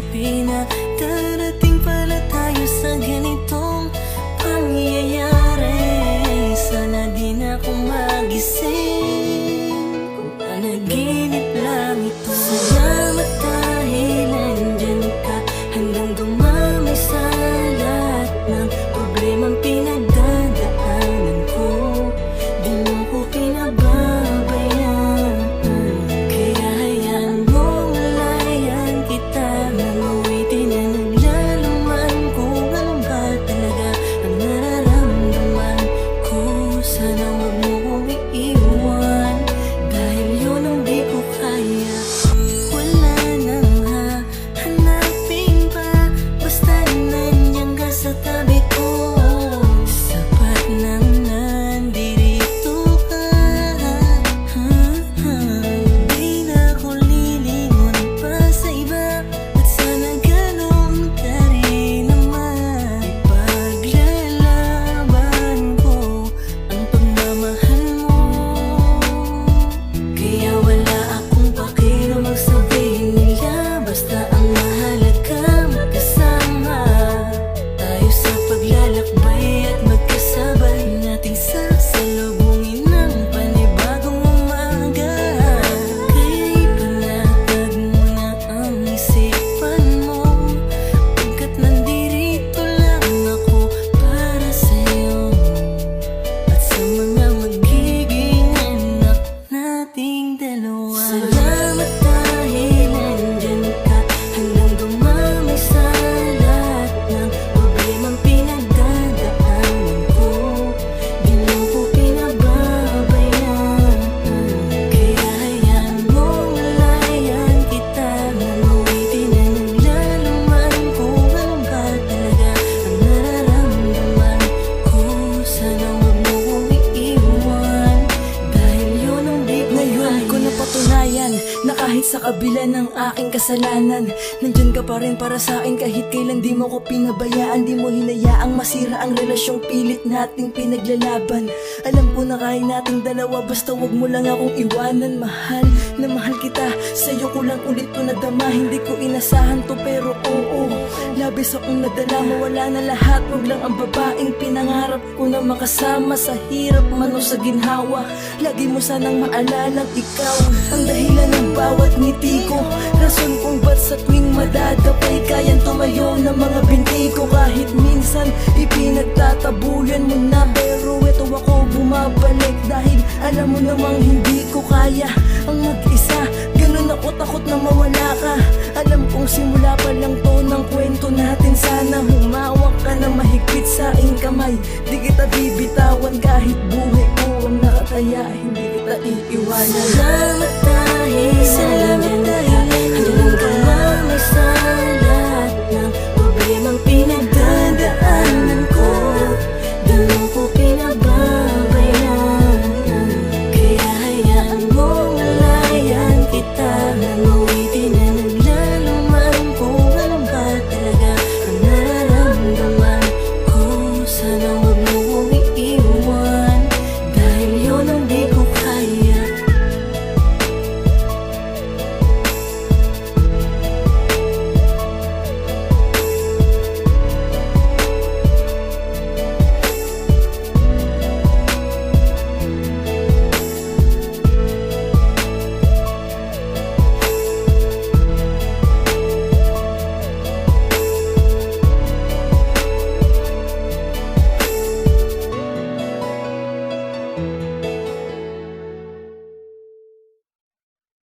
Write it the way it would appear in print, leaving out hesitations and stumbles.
isipin na darating pala tayo sa ganitong pangyayari. Sana di na ako magising kung panaginip lang ito. Salamat dahil nandyan ka hanggang dumami sa lahat ng problemang pinagdadaanan ko. Di mo ko pinababayaan, kaya hayaan mong layan kita nang awitin na naglalaman kung ano ba talaga ang nararamdaman ko. Sana wag mo kong iiwan dahil yun ang di ko kaya. Wala nang hahanapin pa, basta nandiyan ka sa tabi ko. Sapat nang nandito ka. Di na ako lilingon pa sa iba, at sana ganun ka rin naman. Ipaglalaban ko ang pagmamahal mo, kaya wala akong pakialam ang sabihin nila. Basta ang mahalaga magkasama tayo sa paglalakbay at magkasabay nating sasalubungin ng panibagong umaga. Kaya ipanatag mo na ang isipan mo, pagkat nandirito lang ako para sa'yo at sa mga magiging anak nating dalawa. Salamat dahil nandyan ka hanggang dumami sa lahat ng problemang pinagdadaanan ko. Di mo ko pinababayaan, kaya hayaan mong layan kita nang awitin na naglalaman kung ano ba talaga ang nararamdaman ko. Sana wag mo kong iiwan dahil yun ang di ko Ngayon ko kaya. napatunayan na kahit sa kabila ng aking kasalanan, nandyan ka pa rin para sa akin kahit kailan. Di mo ko pinabayaan, di mo hinayaang masira ang relasyong pilit nating pinaglalaban. Alam ko na kaya nating dalawa, basta wag mo lang akong iwanan. Mahal na mahal kita, sa'yo ko lang ulit to nadama. Hindi ko inasahan to pero oo, labis akong nadala. Mawala na lahat, wag lang ang babaeng pinangarap ko na makasama sa hirap man o sa ginhawa. Lagi mo sanang maalalang ikaw ang dahilan ng bawat ngiti ko, rason kung ba't sa tuwing madadapay kayang tumayo ng mga binti ko. Kahit minsan ipinagtatabuyan mo na, pero eto ako bumabalik dahil alam mo namang hindi ko kaya ang mag-isa. Ganun ako takot na mawala ka. Alam kong simula pa lang to ng kwento natin. Sana humawak ka na mahigpit sa aking kamay. Di kita bibitawan kahit buhay ko ang nakataya, hindi kita iiwanan. Salamat